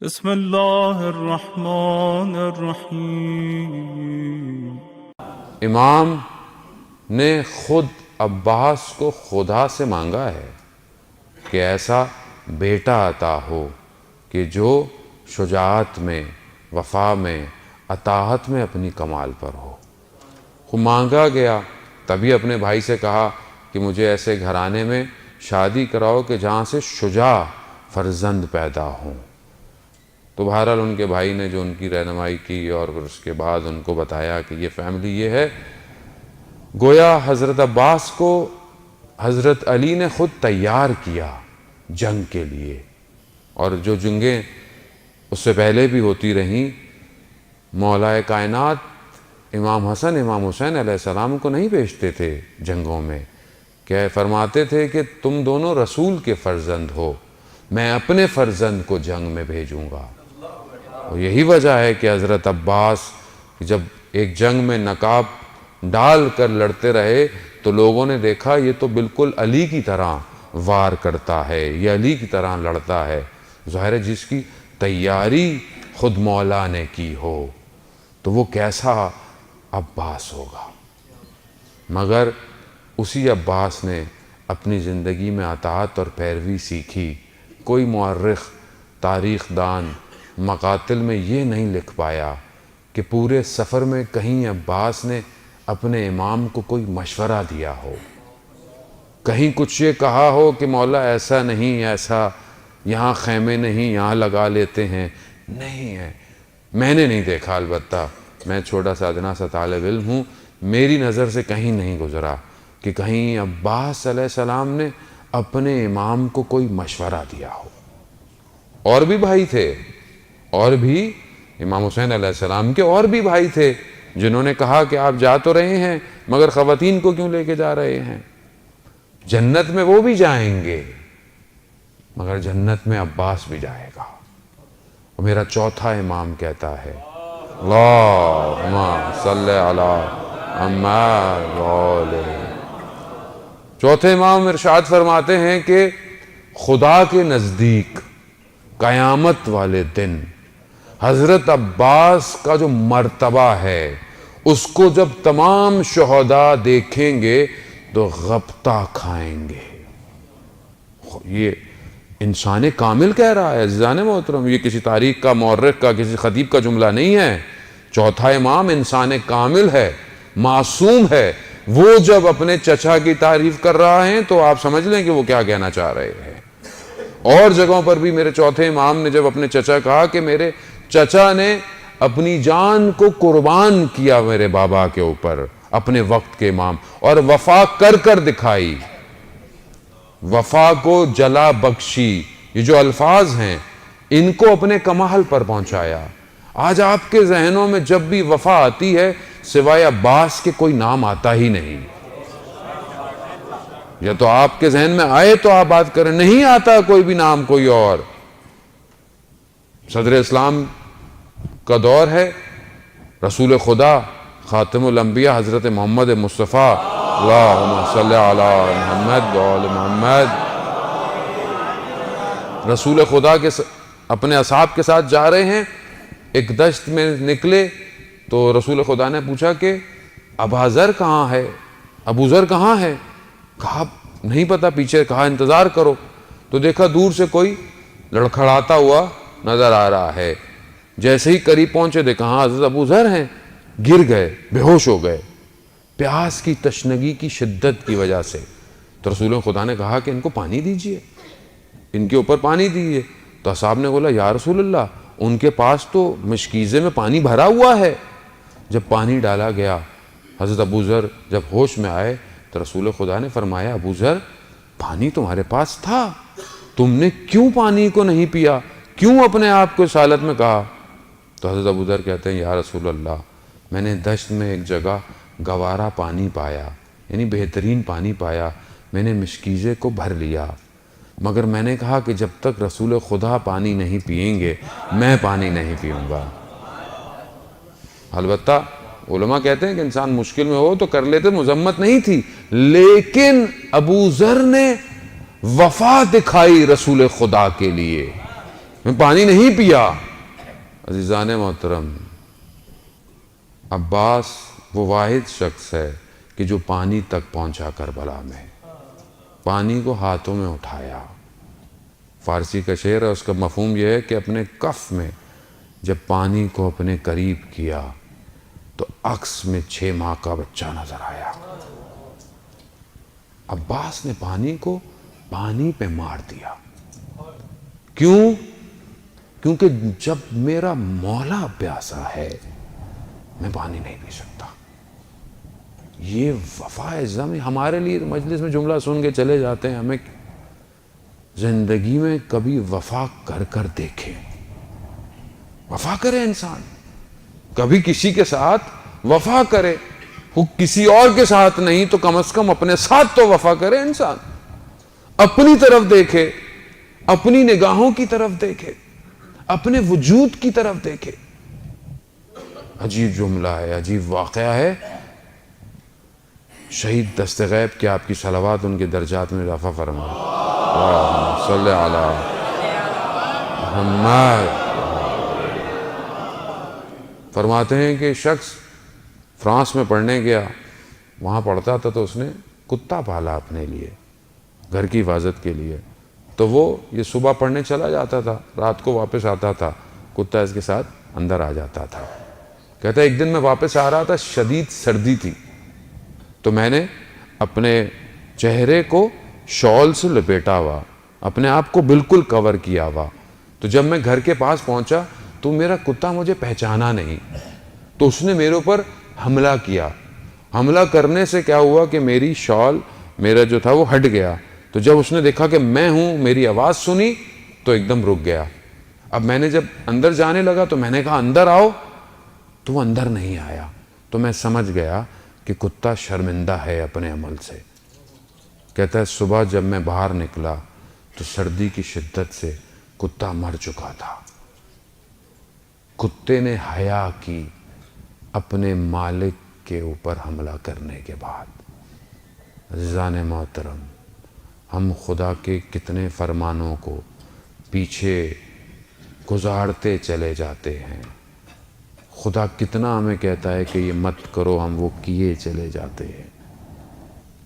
بسم اللہ الرحمن الرحیم۔ امام نے خود عباس کو خدا سے مانگا ہے کہ ایسا بیٹا عطا ہو کہ جو شجاعت میں، وفا میں، اطاعت میں اپنی کمال پر ہو۔ وہ مانگا گیا، تبھی اپنے بھائی سے کہا کہ مجھے ایسے گھرانے میں شادی کراؤ کہ جہاں سے شجاع فرزند پیدا ہوں۔ تو بہرحال ان کے بھائی نے جو ان کی رہنمائی کی اور پھر اس کے بعد ان کو بتایا کہ یہ فیملی یہ ہے۔ گویا حضرت عباس کو حضرت علی نے خود تیار کیا جنگ کے لیے، اور جو جنگیں اس سے پہلے بھی ہوتی رہیں، مولا کائنات امام حسن امام حسین علیہ السلام کو نہیں بھیجتے تھے جنگوں میں، کہ فرماتے تھے کہ تم دونوں رسول کے فرزند ہو، میں اپنے فرزند کو جنگ میں بھیجوں گا۔ اور یہی وجہ ہے کہ حضرت عباس جب ایک جنگ میں نقاب ڈال کر لڑتے رہے تو لوگوں نے دیکھا یہ تو بالکل علی کی طرح وار کرتا ہے، یہ علی کی طرح لڑتا ہے۔ ظاہر ہے جس کی تیاری خود مولا نے کی ہو تو وہ کیسا عباس ہوگا۔ مگر اسی عباس نے اپنی زندگی میں اطاعت اور پیروی سیکھی۔ کوئی مورخ، تاریخ دان مقاتل میں یہ نہیں لکھ پایا کہ پورے سفر میں کہیں عباس نے اپنے امام کو کوئی مشورہ دیا ہو، کہیں کچھ یہ کہا ہو کہ مولا ایسا نہیں، ایسا یہاں خیمے نہیں، یہاں لگا لیتے ہیں، نہیں ہے۔ میں نے نہیں دیکھا، البتہ میں چھوٹا سا ادنا سا طالب علم ہوں، میری نظر سے کہیں نہیں گزرا کہ کہیں عباس علیہ السلام نے اپنے امام کو کوئی مشورہ دیا ہو۔ اور بھی بھائی تھے، اور بھی امام حسین علیہ السلام کے اور بھی بھائی تھے جنہوں نے کہا کہ آپ جا تو رہے ہیں مگر خواتین کو کیوں لے کے جا رہے ہیں؟ جنت میں وہ بھی جائیں گے مگر جنت میں عباس بھی جائے گا۔ اور میرا چوتھا امام کہتا ہے اللہم صلی علی محمد وآلہ۔ چوتھے امام ارشاد فرماتے ہیں کہ خدا کے نزدیک قیامت والے دن حضرت عباس کا جو مرتبہ ہے اس کو جب تمام شہداء دیکھیں گے تو غبطہ کھائیں گے۔ یہ انسان کامل کہہ رہا ہے عزیزان محترم، یہ کسی تاریخ کا، مورخ کا، کسی خطیب کا جملہ نہیں ہے۔ چوتھا امام انسان کامل ہے، معصوم ہے۔ وہ جب اپنے چچا کی تعریف کر رہا ہے تو آپ سمجھ لیں کہ وہ کیا کہنا چاہ رہے ہیں۔ اور جگہوں پر بھی میرے چوتھے امام نے جب اپنے چچا کہا کہ میرے چچا نے اپنی جان کو قربان کیا میرے بابا کے اوپر، اپنے وقت کے امام، اور وفا کر کر دکھائی، وفا کو جلا بخشی، یہ جو الفاظ ہیں ان کو اپنے کمال پر پہنچایا۔ آج آپ کے ذہنوں میں جب بھی وفا آتی ہے سوائے عباس کے کوئی نام آتا ہی نہیں۔ یا تو آپ کے ذہن میں آئے تو آپ بات کریں، نہیں آتا کوئی بھی نام کوئی اور۔ صدر اسلام کا دور ہے، رسول خدا خاتم الانبیاء حضرت محمد مصطفیٰ اللہم صلی علی محمد وآل محمد، رسول خدا کے اپنے اصحاب کے ساتھ جا رہے ہیں، ایک دشت میں نکلے تو رسول خدا نے پوچھا کہ ابا ذر کہاں ہے، ابو ذر کہاں ہے؟ کہا نہیں پتا، پیچھے کہا انتظار کرو، تو دیکھا دور سے کوئی لڑکھڑاتا ہوا نظر آ رہا ہے۔ جیسے ہی قریب پہنچے دیکھا ہاں حضرت ابو ذر ہیں، گر گئے، بے ہوش ہو گئے پیاس کی تشنگی کی شدت کی وجہ سے۔ تو رسول خدا نے کہا کہ ان کو پانی دیجئے، ان کے اوپر پانی دیجئے۔ تو اصحاب نے بولا یا رسول اللہ ان کے پاس تو مشکیزے میں پانی بھرا ہوا ہے۔ جب پانی ڈالا گیا، حضرت ابو ذر جب ہوش میں آئے تو رسول خدا نے فرمایا ابو ذر پانی تمہارے پاس تھا، تم نے کیوں پانی کو نہیں پیا، کیوں اپنے آپ کو اس حالت میں کہا؟ تو حضرت ابو ذر کہتے ہیں یا رسول اللہ میں نے دشت میں ایک جگہ گوارا پانی پایا، یعنی بہترین پانی پایا، میں نے مشکیزے کو بھر لیا، مگر میں نے کہا کہ جب تک رسول خدا پانی نہیں پئیں گے میں پانی نہیں پیوں گا۔ البتہ علماء کہتے ہیں کہ انسان مشکل میں ہو تو کر لیتے، مذمت نہیں تھی، لیکن ابو ذر نے وفا دکھائی رسول خدا کے لیے۔ میں پانی نہیں پیا۔ عزیزان محترم، عباس وہ واحد شخص ہے کہ جو پانی تک پہنچا کربلا میں، پانی کو ہاتھوں میں اٹھایا۔ فارسی کا شعر ہے، اس کا مفہوم یہ ہے کہ اپنے کف میں جب پانی کو اپنے قریب کیا تو عکس میں 6 ماہ کا بچہ نظر آیا۔ عباس نے پانی کو پانی پہ مار دیا۔ کیوں؟ کیونکہ جب میرا مولا پیاسا ہے میں پانی نہیں پی سکتا۔ یہ وفا عظم ہمارے لیے مجلس میں جملہ سن کے چلے جاتے ہیں، ہمیں زندگی میں کبھی وفا کر کر دیکھیں۔ وفا کرے انسان، کبھی کسی کے ساتھ وفا کرے، وہ کسی اور کے ساتھ نہیں تو کم از کم اپنے ساتھ تو وفا کرے انسان۔ اپنی طرف دیکھے، اپنی نگاہوں کی طرف دیکھے، اپنے وجود کی طرف دیکھے۔ عجیب جملہ ہے، عجیب واقعہ ہے۔ شہید دست غیب کہ آپ کی صلوات ان کے درجات میں اضافہ فرمائے۔ اللہم صلی علی محمد۔ فرماتے ہیں کہ شخص فرانس میں پڑھنے گیا، وہاں پڑھتا تھا تو اس نے کتا پالا اپنے لیے، گھر کی حفاظت کے لیے۔ تو وہ یہ صبح پڑھنے چلا جاتا تھا، رات کو واپس آتا تھا، کتا اس کے ساتھ اندر آ جاتا تھا۔ کہتا ہے ایک دن میں واپس آ رہا تھا، شدید سردی تھی، تو میں نے اپنے چہرے کو شال سے لپیٹا ہوا، اپنے آپ کو بالکل کور کیا ہوا۔ تو جب میں گھر کے پاس پہنچا تو میرا کتا مجھے پہچانا نہیں، تو اس نے میرے اوپر حملہ کیا۔ حملہ کرنے سے کیا ہوا کہ میری شال میرا جو تھا وہ ہٹ گیا۔ تو جب اس نے دیکھا کہ میں ہوں، میری آواز سنی تو ایک دم رک گیا۔ اب میں نے جب اندر جانے لگا تو میں نے کہا اندر آؤ، تو وہ اندر نہیں آیا۔ تو میں سمجھ گیا کہ کتا شرمندہ ہے اپنے عمل سے۔ کہتا ہے صبح جب میں باہر نکلا تو سردی کی شدت سے کتا مر چکا تھا۔ کتے نے حیا کی اپنے مالک کے اوپر حملہ کرنے کے بعد۔ عزیزان محترم، ہم خدا کے کتنے فرمانوں کو پیچھے گزارتے چلے جاتے ہیں۔ خدا کتنا ہمیں کہتا ہے کہ یہ مت کرو، ہم وہ کیے چلے جاتے ہیں۔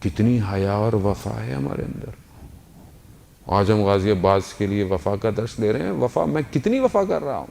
کتنی حیا اور وفا ہے ہمارے اندر۔ آج ہم غازی عباس کے لیے وفا کا درس لے رہے ہیں۔ وفا، میں کتنی وفا کر رہا ہوں،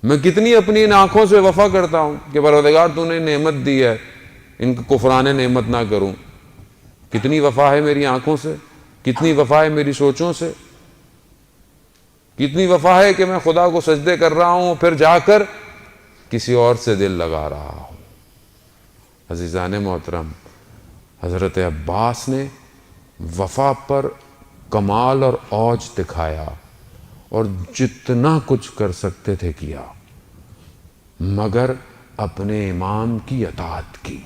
میں کتنی اپنی ان آنکھوں سے وفا کرتا ہوں کہ پروردگار تو نے نعمت دی ہے، ان کو کفران نعمت نہ کروں۔ کتنی وفا ہے میری آنکھوں سے، کتنی وفا ہے میری سوچوں سے، کتنی وفا ہے کہ میں خدا کو سجدے کر رہا ہوں پھر جا کر کسی اور سے دل لگا رہا ہوں۔ عزیزان محترم، حضرت عباس نے وفا پر کمال اور اوج دکھایا اور جتنا کچھ کر سکتے تھے کیا، مگر اپنے امام کی اطاعت کی۔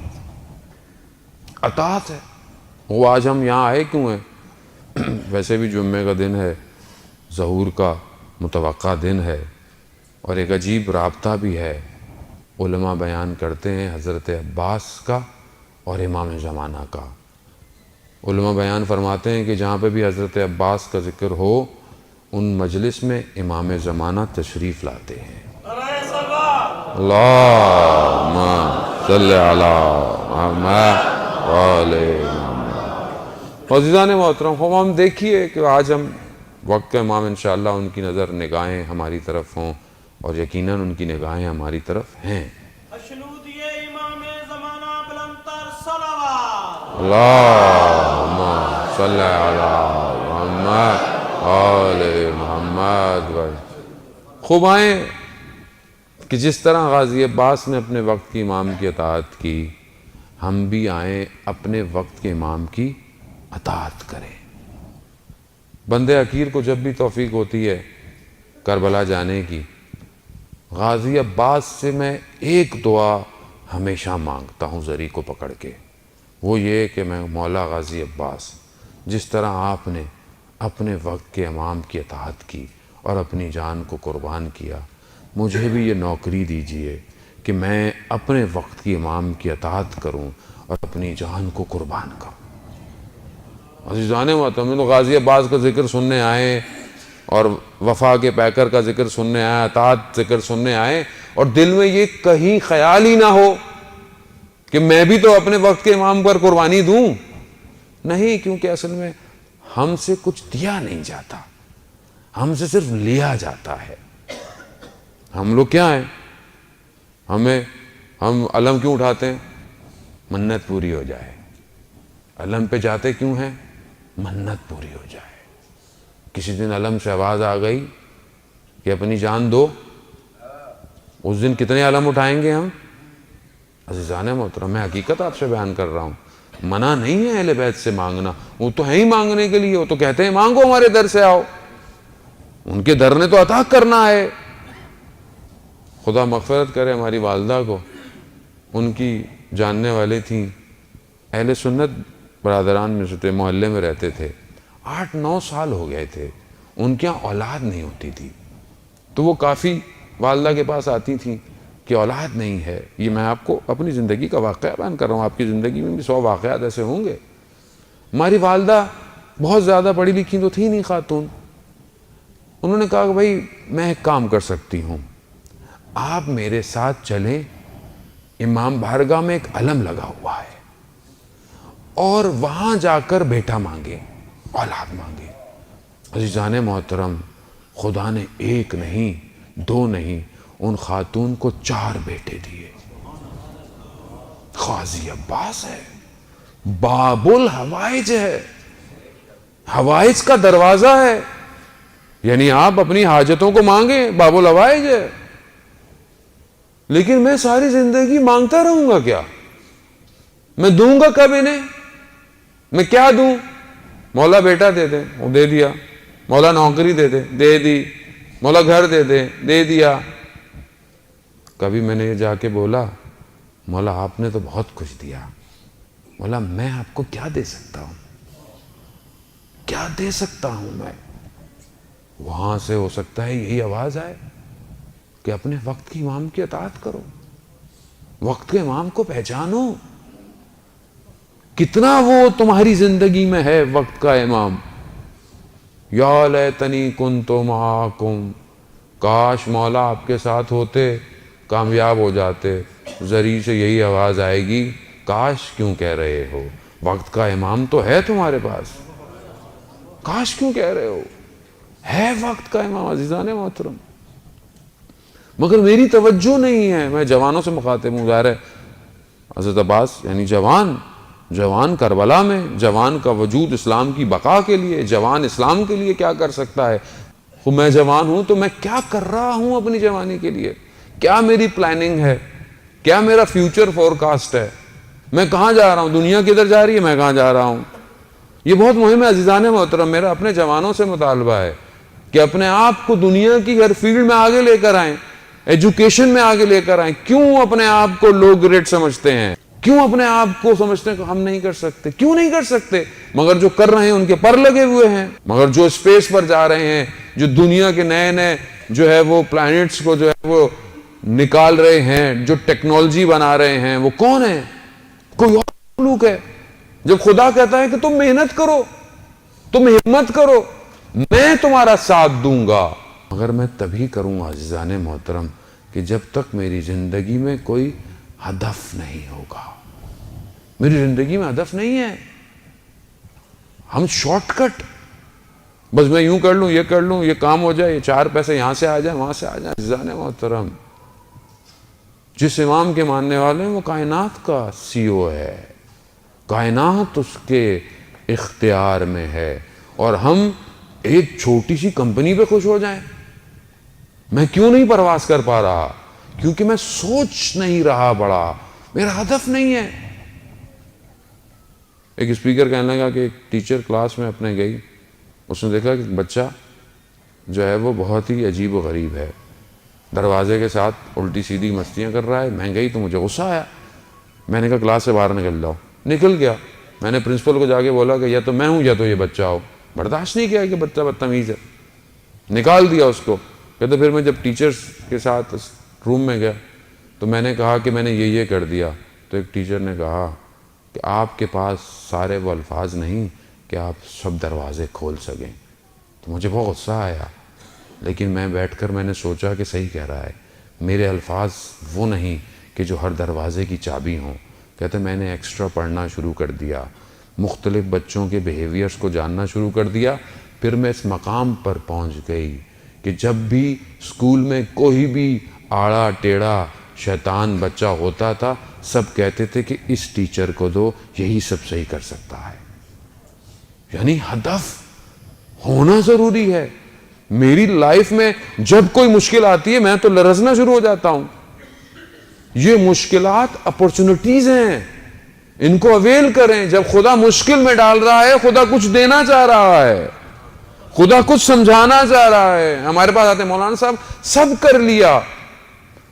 اطاعت ہے وہ آج ہم یہاں آئے کیوں ہیں؟ ویسے بھی جمعے کا دن ہے، ظہور کا متوقع دن ہے، اور ایک عجیب رابطہ بھی ہے۔ علماء بیان کرتے ہیں حضرت عباس کا اور امام زمانہ کا۔ علماء بیان فرماتے ہیں کہ جہاں پہ بھی حضرت عباس کا ذکر ہو، ان مجلس میں امام زمانہ تشریف لاتے ہیں۔ اللہم صلی علی محمد وآلِ محمد۔ عزیزان محترم، ہم دیکھیے کہ آج ہم وقت کا امام انشاءاللہ ان کی نظر نگاہیں ہماری طرف ہوں، اور یقیناً ان کی نگاہیں ہماری طرف ہیں۔ اللہم صلی علی محمد وآلِ محمد۔ خوب آئیں کہ جس طرح غازی عباس نے اپنے وقت کی امام کی اطاعت کی، ہم بھی آئیں اپنے وقت کے امام کی اطاعت کریں۔ بندے حقیر کو جب بھی توفیق ہوتی ہے کربلا جانے کی، غازی عباس سے میں ایک دعا ہمیشہ مانگتا ہوں زری کو پکڑ کے، وہ یہ کہ میں مولا غازی عباس، جس طرح آپ نے اپنے وقت کے امام کی اطاعت کی اور اپنی جان کو قربان کیا، مجھے بھی یہ نوکری دیجیے کہ میں اپنے وقت کی امام کی اطاعت کروں اور اپنی جان کو قربان کروں۔ عزیزان محترم، غازی عباس کا ذکر سننے آئے اور وفا کے پیکر کا ذکر سننے آئے، اطاعت ذکر سننے آئے، اور دل میں یہ کہیں خیال ہی نہ ہو کہ میں بھی تو اپنے وقت کے امام پر قربانی دوں. نہیں، کیونکہ اصل میں ہم سے کچھ دیا نہیں جاتا، ہم سے صرف لیا جاتا ہے. ہم لوگ کیا ہیں؟ ہم علم کیوں اٹھاتے ہیں؟ منت پوری ہو جائے. علم پہ جاتے کیوں ہیں؟ منت پوری ہو جائے. کسی دن علم سے آواز آ گئی کہ اپنی جان دو، اس دن کتنے علم اٹھائیں گے ہم؟ عزیزان محترم، میں حقیقت آپ سے بیان کر رہا ہوں. منع نہیں ہے اہل بیت سے مانگنا، وہ تو ہے ہی مانگنے کے لیے، وہ تو کہتے ہیں مانگو ہمارے در سے آؤ. ان کے در نے تو عطا کرنا ہے. خدا مغفرت کرے ہماری والدہ کو، ان کی جاننے والے تھیں، اہل سنت برادران میں سے تھے، محلے میں رہتے تھے. 8-9 سال ہو گئے تھے، ان کے یہاں اولاد نہیں ہوتی تھی. تو وہ کافی والدہ کے پاس آتی تھیں کہ اولاد نہیں ہے. یہ میں آپ کو اپنی زندگی کا واقعہ بیان کر رہا ہوں، آپ کی زندگی میں بھی 100 واقعات ایسے ہوں گے. ہماری والدہ بہت زیادہ پڑھی لکھی تو تھی نہیں خاتون. انہوں نے کہا کہ بھائی میں ایک کام کر سکتی ہوں، آپ میرے ساتھ چلیں، امام بارگاہ میں ایک علم لگا ہوا ہے، اور وہاں جا کر بیٹا مانگے، اولاد مانگے. عزیزان محترم، خدا نے 1 نہیں 2 نہیں، ان خاتون کو 4 بیٹے دیے. قاضی عباس ہے، باب الحوائج ہے، حوائج کا دروازہ ہے. یعنی آپ اپنی حاجتوں کو مانگیں، باب الحوائج ہے. لیکن میں ساری زندگی مانگتا رہوں گا کیا؟ میں دوں گا کب انہیں؟ میں کیا دوں؟ مولا بیٹا دے دے، وہ دے دیا. مولا نوکری دے دے، دے دی. مولا گھر دے دے، دے دیا. کبھی میں نے یہ جا کے بولا مولا آپ نے تو بہت کچھ دیا، مولا میں آپ کو کیا دے سکتا ہوں؟ کیا دے سکتا ہوں میں؟ وہاں سے ہو سکتا ہے یہی آواز آئے کہ اپنے وقت کی امام کی اطاعت کرو، وقت کے امام کو پہچانو. کتنا وہ تمہاری زندگی میں ہے وقت کا امام. یا لیتنی کنت معاکم، کاش مولا آپ کے ساتھ ہوتے، کامیاب ہو جاتے. ذریعے سے یہی آواز آئے گی، کاش کیوں کہہ رہے ہو؟ وقت کا امام تو ہے تمہارے پاس، کاش کیوں کہہ رہے ہو؟ ہے وقت کا امام عزیزان محترم. مگر میری توجہ نہیں ہے. میں جوانوں سے مخاطب ہوں، ظاہر ہے حضرت عباس یعنی جوان کربلا میں، جوان کا وجود اسلام کی بقا کے لیے، جوان اسلام کے لیے کیا کر سکتا ہے؟ میں جوان ہوں تو میں کیا کر رہا ہوں اپنی جوانی کے لیے؟ کیا میری پلاننگ ہے؟ کیا میرا فیوچر فورکاسٹ ہے؟ میں کہاں جا رہا ہوں؟ دنیا کدھر جا رہی ہے؟ میں کہاں جا رہا ہوں؟ یہ بہت مہم ہے عزیزان محترم. میرا اپنے جوانوں سے مطالبہ ہے کہ اپنے آپ کو دنیا کی ہر فیلڈ میں آگے لے کر آئیں، ایجوکیشن میں آگے لے کر آئیں. کیوں اپنے آپ کو لوگ گریٹ سمجھتے ہیں؟ کیوں اپنے آپ کو سمجھتے ہیں کہ ہم نہیں کر سکتے؟ کیوں نہیں کر سکتے؟ مگر جو کر رہے ہیں ان کے پر لگے ہوئے ہیں. مگر جو اسپیس پر جا رہے ہیں، جو دنیا کے نئے جو ہے وہ پلانٹس کو جو ہے وہ نکال رہے ہیں، جو ٹیکنالوجی بنا رہے ہیں، وہ کون ہے؟ کوئی اور مخلوق ہے. جب خدا کہتا ہے کہ تم محنت کرو، تم ہمت کرو، میں تمہارا ساتھ دوں گا. مگر میں تبھی کروں عزیزان محترم کہ جب تک میری زندگی میں کوئی ہدف نہیں ہوگا. میری زندگی میں ہدف نہیں ہے. ہم شارٹ کٹ، بس میں یوں کر لوں، یہ کر لوں، یہ کام ہو جائے، یہ 4 پیسے یہاں سے آ جائیں، وہاں سے آ جائیں. عزیزان محترم، جس امام کے ماننے والے ہیں وہ کائنات کا CEO ہے، کائنات اس کے اختیار میں ہے، اور ہم ایک چھوٹی سی کمپنی پہ خوش ہو جائیں. میں کیوں نہیں پرواز کر پا رہا؟ کیونکہ میں سوچ نہیں رہا بڑا، میرا ہدف نہیں ہے. ایک اسپیکر کہنے لگا کہ ایک ٹیچر کلاس میں اپنے گئی، اس نے دیکھا کہ بچہ جو ہے وہ بہت ہی عجیب و غریب ہے، دروازے کے ساتھ الٹی سیدھی مستیاں کر رہا ہے. میں گئی تو مجھے غصہ آیا. میں نے کہا کلاس سے باہر نکل جاؤ. نکل گیا. میں نے پرنسپل کو جا کے بولا کہ یا تو میں ہوں یا تو یہ بچہ ہو. برداشت نہیں کیا کہ بچہ بدتمیز ہے، نکال دیا اس کو. کہ تو پھر میں جب ٹیچرز کے ساتھ روم میں گیا تو میں نے کہا کہ میں نے یہ کر دیا. تو ایک ٹیچر نے کہا کہ آپ کے پاس سارے وہ الفاظ نہیں کہ آپ سب دروازے کھول سکیں. تو مجھے بہت غصہ آیا. لیکن میں بیٹھ کر میں نے سوچا کہ صحیح کہہ رہا ہے، میرے الفاظ وہ نہیں کہ جو ہر دروازے کی چابی ہوں۔ کہتے میں نے ایکسٹرا پڑھنا شروع کر دیا، مختلف بچوں کے بیہیویئرز کو جاننا شروع کر دیا، پھر میں اس مقام پر پہنچ گئی کہ جب بھی اسکول میں کوئی بھی آڑا ٹیڑھا شیطان بچہ ہوتا تھا، سب کہتے تھے کہ اس ٹیچر کو دو، یہی سب صحیح کر سکتا ہے۔ یعنی ہدف ہونا ضروری ہے۔ میری لائف میں جب کوئی مشکل آتی ہے میں تو لرزنا شروع ہو جاتا ہوں۔ یہ مشکلات اپورچونٹیز ہیں، ان کو اویل کریں۔ جب خدا مشکل میں ڈال رہا ہے، خدا کچھ دینا چاہ رہا ہے، خدا کچھ سمجھانا چاہ رہا ہے۔ ہمارے پاس آتے ہیں مولانا صاحب سب کر لیا،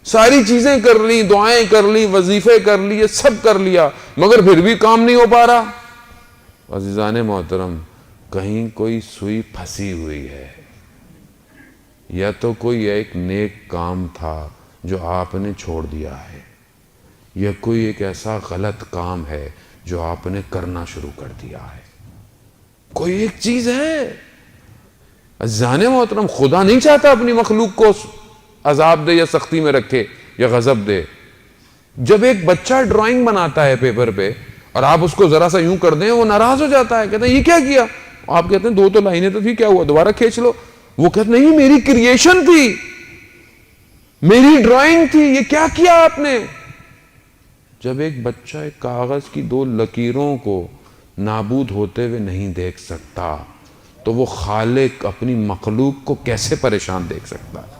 ساری چیزیں کر لی، دعائیں کر لی، وظیفے کر لیے، سب کر لیا، مگر پھر بھی کام نہیں ہو پا رہا۔ عزیزان محترم، کہیں کوئی سوئی پھنسی ہوئی ہے، یا تو کوئی ایک نیک کام تھا جو آپ نے چھوڑ دیا ہے، یا کوئی ایک ایسا غلط کام ہے جو آپ نے کرنا شروع کر دیا ہے۔ کوئی ایک چیز ہے۔ عزیزان محترم، خدا نہیں چاہتا اپنی مخلوق کو عذاب دے یا سختی میں رکھے یا غضب دے۔ جب ایک بچہ ڈرائنگ بناتا ہے پیپر پہ اور آپ اس کو ذرا سا یوں کر دیں، وہ ناراض ہو جاتا ہے، کہتا ہے یہ کیا کیا؟ آپ کہتے ہیں دو تو لائنیں تو تھی، کیا ہوا دوبارہ کھینچ لو۔ وہ کہتے نہیں میری کریشن تھی، میری ڈرائنگ تھی، یہ کیا کیا آپ نے؟ جب ایک بچہ ایک کاغذ کی دو لکیروں کو نابود ہوتے ہوئے نہیں دیکھ سکتا تو وہ خالق اپنی مخلوق کو کیسے پریشان دیکھ سکتا ہے؟